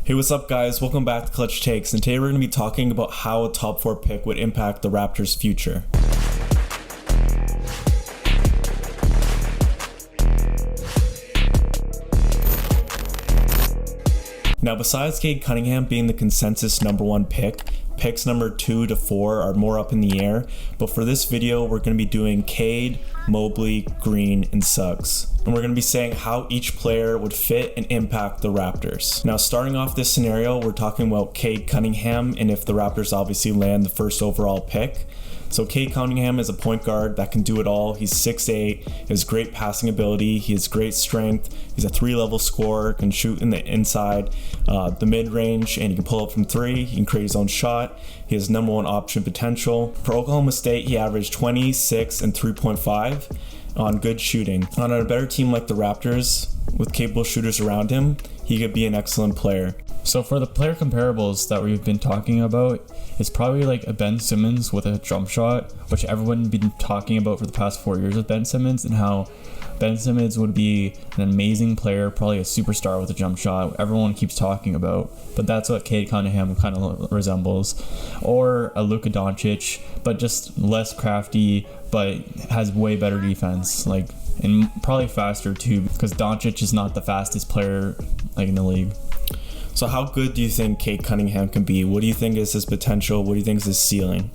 Hey, what's up, guys? Welcome back to Clutch Takes, and today we're going to be talking about how a top 4 pick would impact the Raptors' future. Now, besides Cade Cunningham being the consensus number 1 pick, picks number 2 to 4 are more up in the air, but for this video, we're going to be doing Cade, Mobley, Green, and Suggs. And we're going to be saying how each player would fit and impact the Raptors. Now, starting off this scenario, we're talking about Cade Cunningham and if the Raptors obviously land the first overall pick. So Cade Cunningham is a point guard that can do it all. He's 6'8", he has great passing ability, he has great strength, he's a 3-level scorer, can shoot in the inside, the mid-range, and he can pull up from 3, he can create his own shot. He has number 1 option potential. For Oklahoma State, he averaged 20, 6, and 3.5 on good shooting. On a better team like the Raptors, with capable shooters around him, he could be an excellent player. So for the player comparables that we've been talking about, it's probably like a Ben Simmons with a jump shot, which everyone's been talking about for the past 4 years with Ben Simmons, and how Ben Simmons would be an amazing player, probably a superstar with a jump shot, everyone keeps talking about. But that's what Cade Cunningham kind of resembles. Or a Luka Doncic, but just less crafty, but has way better defense, and probably faster too, because Doncic is not the fastest player in the league. So how good do you think Cade Cunningham can be? What do you think is his potential? What do you think is his ceiling?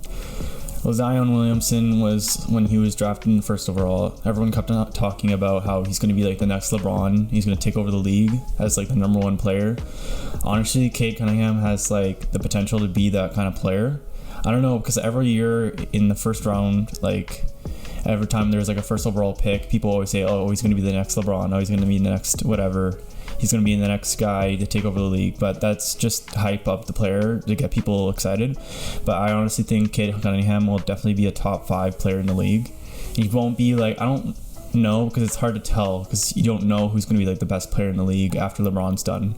Well, Zion Williamson was, when he was drafted in the first overall, everyone kept talking about how he's going to be the next LeBron. He's going to take over the league as the number 1 player. Honestly, Cade Cunningham has the potential to be that kind of player. I don't know, because every year in the first round, every time there's a first overall pick, people always say, oh, he's going to be the next LeBron. Oh, he's going to be the next whatever. He's going to be the next guy to take over the league, but that's just hype up the player to get people excited. But I honestly think Cade Cunningham will definitely be a top 5 player in the league. He won't be I don't know, because it's hard to tell, because you don't know who's going to be the best player in the league after LeBron's done.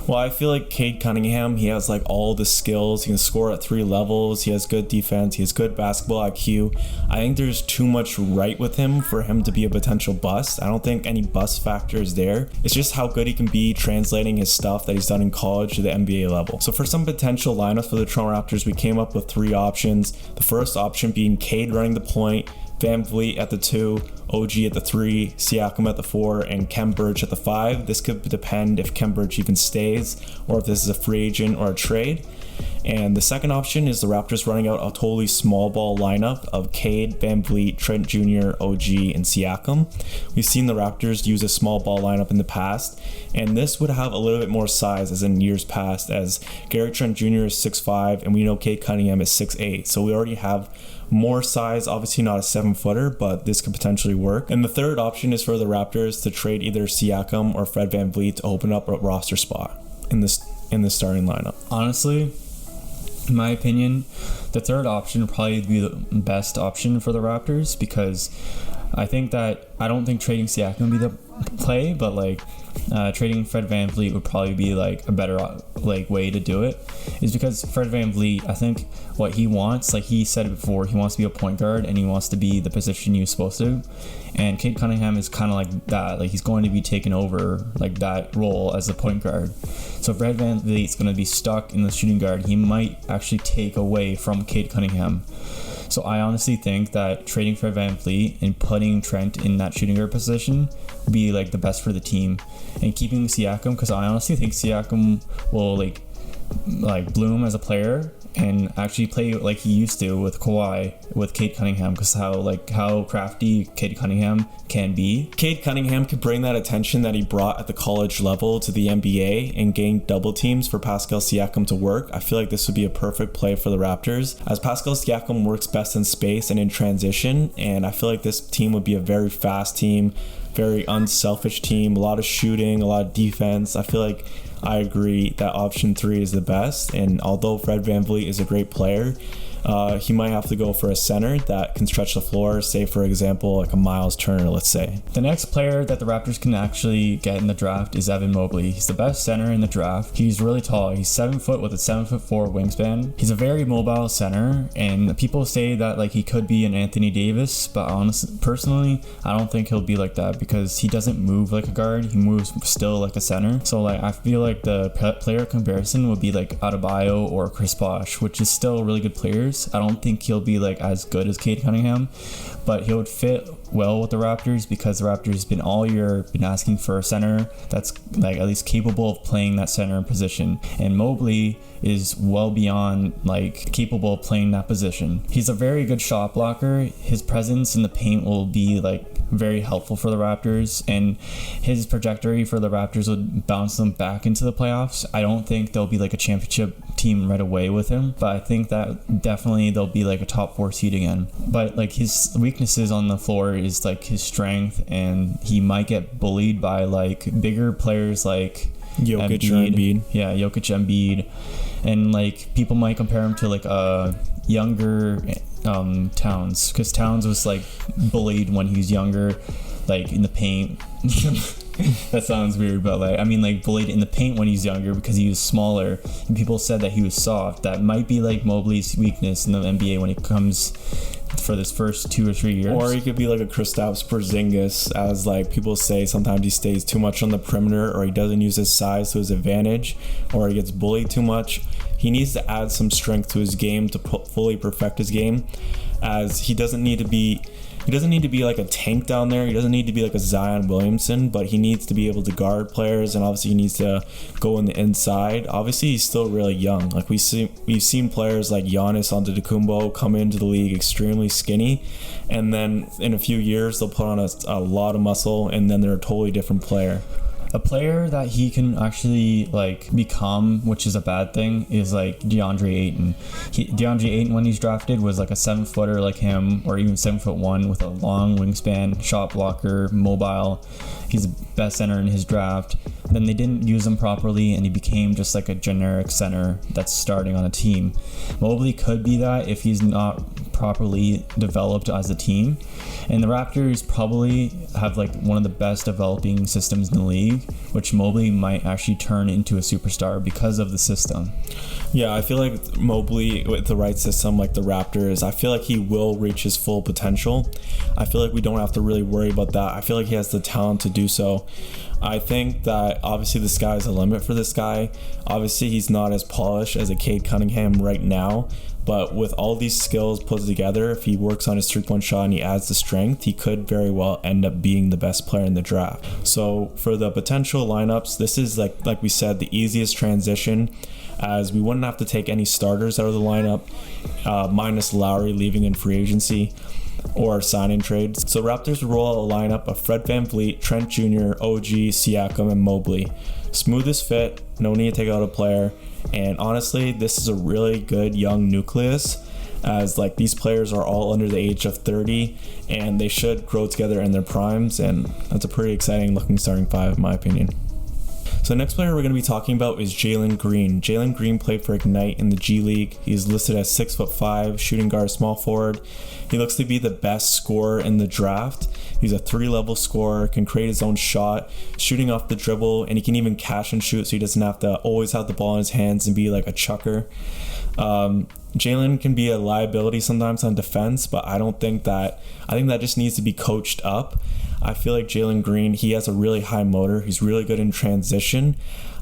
Well, I feel like Cade Cunningham, he has all the skills. He can score at 3 levels. He has good defense. He has good basketball IQ. I think there's too much right with him for him to be a potential bust. I don't think any bust factor is there. It's just how good he can be translating his stuff that he's done in college to the NBA level. So for some potential lineups for the Toronto Raptors, we came up with 3 options. The first option being Cade running the point, Van Vliet at the 2, OG at the 3, Siakam at the 4, and Khem Birch at the 5. This could depend if Khem Birch even stays, or if this is a free agent or a trade. And the second option is the Raptors running out a totally small ball lineup of Cade, Van Vliet, Trent Jr., OG, and Siakam. We've seen the Raptors use a small ball lineup in the past, and this would have a little bit more size as in years past, as Gary Trent Jr. is 6'5", and we know Cade Cunningham is 6'8", so we already have more size, obviously not a 7-footer, but this could potentially work. And the third option is for the Raptors to trade either Siakam or Fred Van Vliet to open up a roster spot in the starting lineup. Honestly, in my opinion, the third option would probably be the best option for the Raptors, because I don't think trading Siakam would be the play, but trading Fred Van Vliet would probably be a better way to do it, is because Fred Van Vliet, I think what he wants, he said it before, he wants to be a point guard and he wants to be the position he was supposed to, and Cade Cunningham is kind of like that, he's going to be taking over that role as a point guard. So Fred Van Vliet's going to be stuck in the shooting guard. He might actually take away from Cade Cunningham. So I honestly think that trading Fred Van Vliet and putting Trent in that shooting guard position would be the best for the team, and keeping Siakam, because I honestly think Siakam will bloom as a player and actually play like he used to with Kawhi, with Cade Cunningham, because how crafty Cade Cunningham can be. Cade Cunningham could bring that attention that he brought at the college level to the NBA and gain double teams for Pascal Siakam to work. I feel like this would be a perfect play for the Raptors, as Pascal Siakam works best in space and in transition, and I feel like this team would be a very fast team, very unselfish team, a lot of shooting, a lot of defense. I feel like I agree that option 3 is the best, and although Fred Van Vliet is a great player, he might have to go for a center that can stretch the floor, say for example like a Miles Turner, let's say. The next player that the Raptors can actually get in the draft is Evan Mobley. He's the best center in the draft. He's really tall. He's 7 foot with a 7'4" wingspan. He's a very mobile center, and people say that like he could be an Anthony Davis, but honestly, personally, I don't think he'll be like that because he doesn't move like a guard. He moves still like a center. So like I feel like the player comparison would be like Adebayo or Chris Bosh, which is still really good players. I don't think he'll be like as good as Cade Cunningham, but he would fit well with the Raptors because the Raptors been all year been asking for a center that's like at least capable of playing that center position, and Mobley is well beyond like capable of playing that position. He's a very good shot blocker. His presence in the paint will be like very helpful for the Raptors, and his trajectory for the Raptors would bounce them back into the playoffs. I don't think they'll be like a championship team right away with him, but I think that definitely they'll be like a top 4 seed again. But like his weaknesses on the floor is like his strength, and he might get bullied by like bigger players like Jokic or Embiid. Yeah, Jokic, Embiid, and like people might compare him to like a younger Towns, because Towns was like bullied when he was younger, like in the paint. That sounds weird, but like I mean like bullied in the paint when he's younger because he was smaller, and people said that he was soft. That might be like Mobley's weakness in the NBA when he comes for this first 2 or 3 years. Or he could be like a Kristaps Porzingis, as like people say sometimes he stays too much on the perimeter, or he doesn't use his size to his advantage, or he gets bullied too much. He needs to add some strength to his game to fully perfect his game, as he doesn't need to be like a tank down there. He doesn't need to be like a Zion Williamson, but he needs to be able to guard players, and obviously he needs to go in the inside. Obviously he's still really young. Like we've seen players like Giannis Antetokounmpo come into the league extremely skinny, and then in a few years they'll put on a lot of muscle, and then they're a totally different player. A player that he can actually like become, which is a bad thing, is like DeAndre Ayton. DeAndre Ayton, when he's drafted, was like a 7-footer like him, or even 7'1" with a long wingspan, shot blocker, mobile. He's the best center in his draft. Then they didn't use him properly, and he became just like a generic center that's starting on a team. Mobley could be that if he's not properly developed as a team. And the Raptors probably have like one of the best developing systems in the league, which Mobley might actually turn into a superstar because of the system. Yeah, I feel like Mobley with the right system, like the Raptors, I feel like he will reach his full potential. I feel like we don't have to really worry about that. I feel like he has the talent to do so. I think that obviously the sky's the limit for this guy. Obviously he's not as polished as a Cade Cunningham right now, but with all these skills put together, if he works on his 3-point shot and he adds the strength, he could very well end up being the best player in the draft. So for the potential lineups, this is like we said, the easiest transition, as we wouldn't have to take any starters out of the lineup, minus Lowry leaving in free agency or signing trades. So Raptors would roll out a lineup of Fred VanVleet, Trent Jr., OG, Siakam, and Mobley. Smoothest fit, no need to take out a player, and honestly this is a really good young nucleus, as like these players are all under the age of 30 and they should grow together in their primes, and that's a pretty exciting looking starting five in my opinion. So the next player we're going to be talking about is Jalen Green. Jalen Green played for Ignite in the G League. He's listed as 6'5", shooting guard, small forward. He looks to be the best scorer in the draft. He's a 3-level scorer, can create his own shot, shooting off the dribble, and he can even catch and shoot, so he doesn't have to always have the ball in his hands and be like a chucker. Jalen can be a liability sometimes on defense, but I think that just needs to be coached up. I feel like Jalen Green, he has a really high motor. He's really good in transition.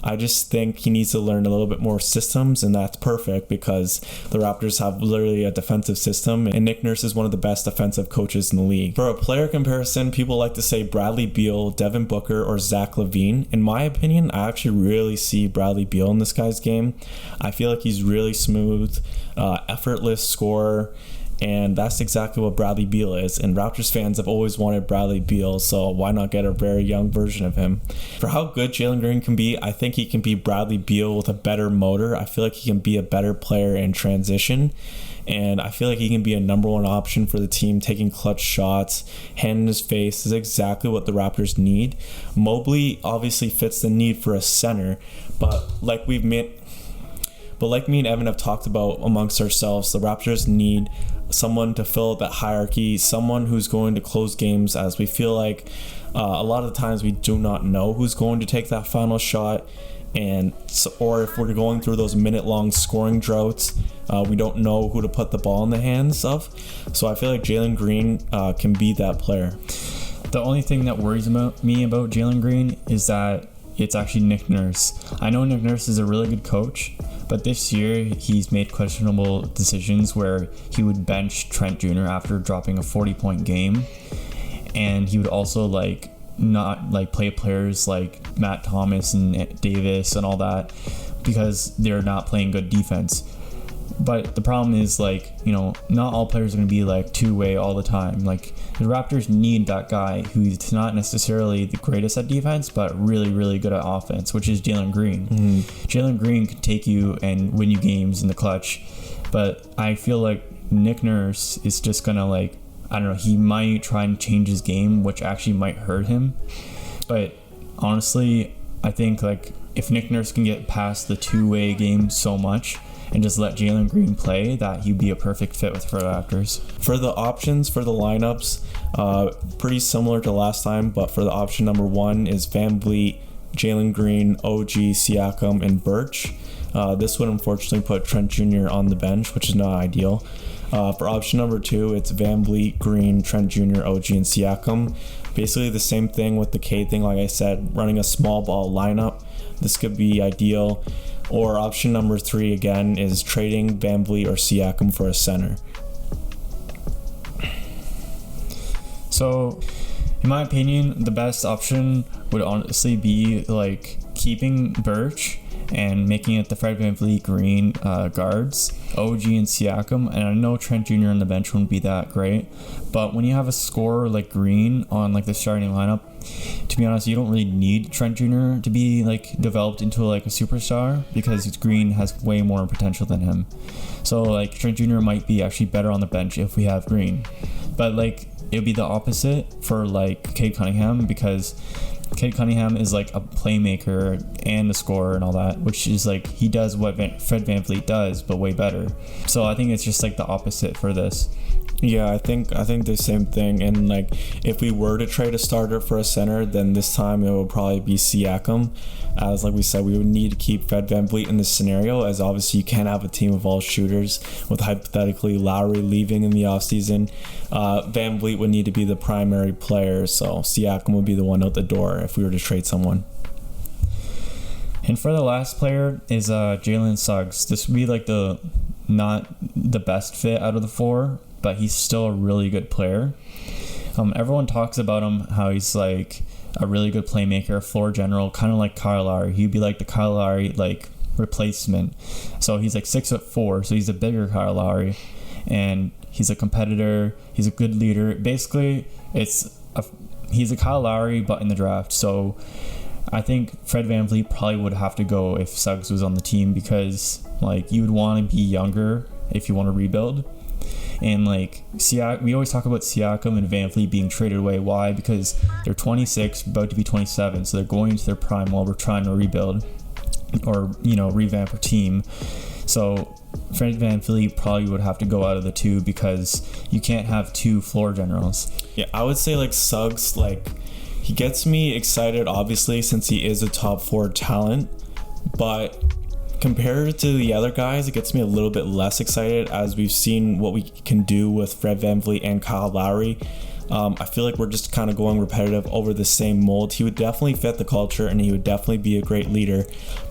I just think he needs to learn a little bit more systems, and that's perfect because the Raptors have literally a defensive system, and Nick Nurse is one of the best defensive coaches in the league. For a player comparison, people like to say Bradley Beal, Devin Booker, or Zach LaVine. In my opinion, I actually really see Bradley Beal in this guy's game. I feel like he's really smooth, effortless scorer, and that's exactly what Bradley Beal is, and Raptors fans have always wanted Bradley Beal, so why not get a very young version of him? For how good Jalen Green can be, I think he can be Bradley Beal with a better motor. I feel like he can be a better player in transition, and I feel like he can be a number one option for the team, taking clutch shots, hand in his face is exactly what the Raptors need. Mobley obviously fits the need for a center, but like we've But like me and Evan have talked about amongst ourselves, the Raptors need someone to fill that hierarchy, someone who's going to close games, as we feel like a lot of the times we do not know who's going to take that final shot. And or if we're going through those minute-long scoring droughts, we don't know who to put the ball in the hands of. So I feel like Jalen Green can be that player. The only thing that worries me about Jalen Green is that it's actually Nick Nurse. I know Nick Nurse is a really good coach, but this year he's made questionable decisions where he would bench Trent Jr. after dropping a 40-point game, and he would also not play players like Matt Thomas and Davis and all that because they're not playing good defense. But the problem is not all players are going to be two-way all the time. The Raptors need that guy who's not necessarily the greatest at defense but really, really good at offense, which is Jalen Green. Jalen Green can take you and win you games in the clutch, but I feel like Nick Nurse is just going to I don't know, he might try and change his game, which actually might hurt him. But honestly, I think if Nick Nurse can get past the two-way game so much and just let Jalen Green play, that he'd be a perfect fit for the Raptors. For the options for the lineups, pretty similar to last time, but for the option number 1 is VanVleet, Jalen Green, OG, Siakam, and Birch. This would unfortunately put Trent Jr. on the bench, which is not ideal. For option number 2, it's VanVleet, Green, Trent Jr., OG, and Siakam. Basically the same thing with the Cade thing, like I said, running a small ball lineup. This could be ideal. Or option number 3 again is trading VanVleet or Siakam for a center. So, in my opinion, the best option would honestly be keeping Birch and making it the Fred VanVleet Green guards, OG and Siakam. And I know Trent Jr. on the bench wouldn't be that great, but when you have a scorer like Green on the starting lineup, to be honest, you don't really need Trent Jr. to be developed into a superstar, because Green has way more potential than him. So Trent Jr. might be actually better on the bench if we have Green, but it would be the opposite for Cade Cunningham, because Cade Cunningham is a playmaker and a scorer and all that, which is he does what Fred VanVleet does, but way better. So I think it's just the opposite for this. Yeah, I think the same thing. And if we were to trade a starter for a center, then this time it would probably be Siakam. As we said, we would need to keep Fred VanVleet in this scenario, as obviously you can't have a team of all shooters with hypothetically Lowry leaving in the offseason. VanVleet would need to be the primary player, so Siakam would be the one out the door if we were to trade someone. And for the last player is Jalen Suggs. This would be the not the best fit out of the 4, but he's still a really good player. Everyone talks about him, how he's a really good playmaker, floor general, kind of like Kyle Lowry. He'd be the Kyle Lowry replacement. So he's 6'4", so he's a bigger Kyle Lowry, and he's a competitor. He's a good leader. Basically, he's a Kyle Lowry but in the draft. So I think Fred VanVleet probably would have to go if Suggs was on the team, because you would want to be younger if you want to rebuild. And we always talk about Siakam and VanVleet being traded away. Why? Because they're 26, about to be 27, so they're going into their prime while we're trying to rebuild or revamp our team. So Fred VanVleet probably would have to go out of the 2, because you can't have 2 floor generals. Yeah, I would say Suggs, he gets me excited obviously since he is a top 4 talent, but compared to the other guys, it gets me a little bit less excited, as we've seen what we can do with Fred VanVleet and Kyle Lowry. I feel we're just kind of going repetitive over the same mold. He would definitely fit the culture, and he would definitely be a great leader,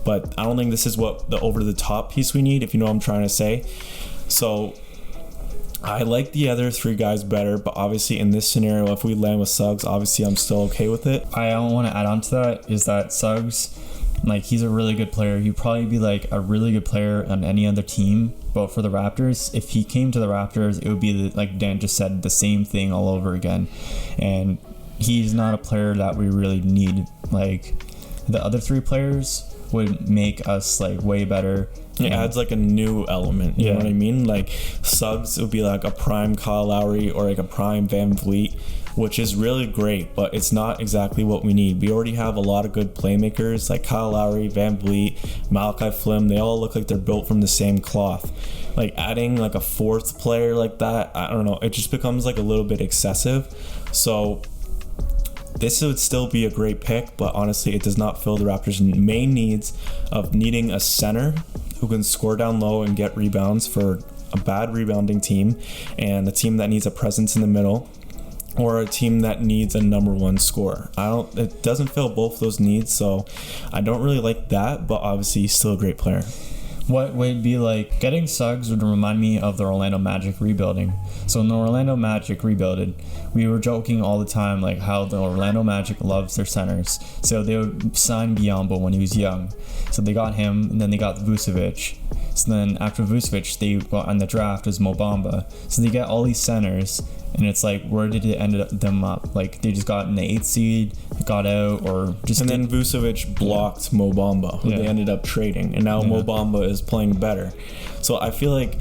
but I don't think this is what the over-the-top piece we need, if you know what I'm trying to say. So I like the other 3 guys better, but obviously in this scenario, if we land with Suggs, obviously I'm still okay with it. I want to add on to that is that Suggs, he's a really good player. He'd probably be a really good player on any other team, but for the Raptors, if he came to the Raptors, it would be like Dan just said, the same thing all over again. And he's not a player that we really need. The other 3 players would make us way better. It adds a new element, you know what I mean? Suggs would be a prime Kyle Lowry or a prime VanVleet, which is really great, but it's not exactly what we need. We already have a lot of good playmakers like Kyle Lowry, Van Vliet, Malachi Flynn. They all look like they're built from the same cloth. Like adding like a fourth player like that, I don't know, it just becomes like a little bit excessive. So this would still be a great pick, but honestly, it does not fill the Raptors' main needs of needing a center who can score down low and get rebounds for a bad rebounding team, and a team that needs a presence in the middle, or a team that needs a number one scorer. It doesn't fill both those needs, so I don't really like that, but obviously he's still a great player. What would be like getting Suggs would remind me of the Orlando Magic rebuilding. So when the Orlando Magic rebuilded, we were joking all the time like how the Orlando Magic loves their centers. So they would sign Biyombo when he was young. So they got him, and then they got Vucevic. So then after Vucevic, they got on the draft was Mo Bamba. So they get all these centers, and it's like, where did it end them up? Like they just got in the 8th seed, got out, or just. And then Vucevic blocked Mo Bamba, who they ended up trading, and now Mo Bamba is playing better. So I feel like,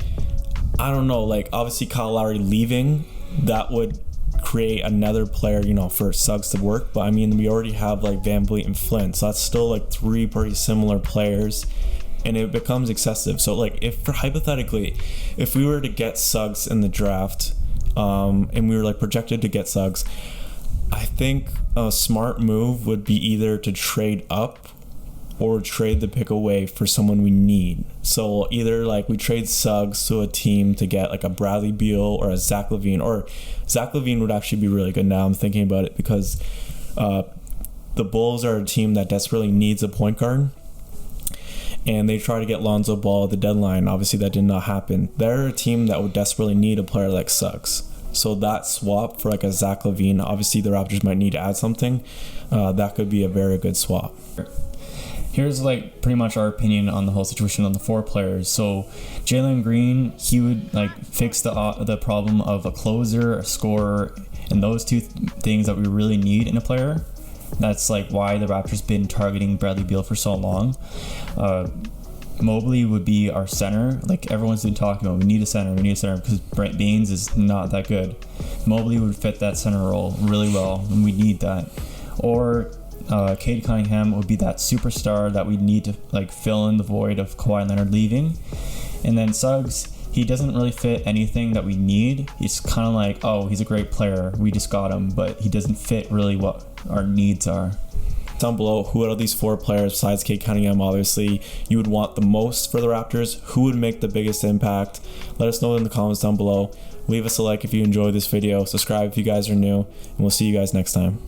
I don't know, like obviously Kyle Lowry leaving, that would create another player, for Suggs to work. But I mean, we already have like Van Vliet and Flynn, so that's still like 3 pretty similar players, and it becomes excessive. So like hypothetically, if we were to get Suggs in the draft, and we were like projected to get Suggs, I think a smart move would be either to trade up or trade the pick away for someone we need. So either like we trade Suggs to a team to get like a Bradley Beal or a Zach LaVine, or Zach LaVine would actually be really good now I'm thinking about it, because the Bulls are a team that desperately needs a point guard, and they try to get Lonzo Ball at the deadline. Obviously that did not happen. They're a team that would desperately need a player like Suggs. So that swap for like a Zach LaVine, obviously the Raptors might need to add something. That could be a very good swap. Here's like pretty much our opinion on the whole situation on the 4 players. So Jalen Green, he would like fix the problem of a closer, a scorer, and those 2 things that we really need in a player. That's like why the Raptors been targeting Bradley Beal for so long. Mobley would be our center. Like everyone's been talking about, we need a center because Brent Baines is not that good. Mobley would fit that center role really well, and we need that. Or Cade Cunningham would be that superstar that we need to like fill in the void of Kawhi Leonard leaving. And then Suggs, he doesn't really fit anything that we need. He's kind of like, oh, he's a great player, we just got him, but he doesn't fit really what our needs are. Down below, who out of these 4 players besides Cade Cunningham obviously you would want the most for the Raptors? Who would make the biggest impact? Let us know in the comments down below. Leave us a like if you enjoyed this video, subscribe if you guys are new, and we'll see you guys next time.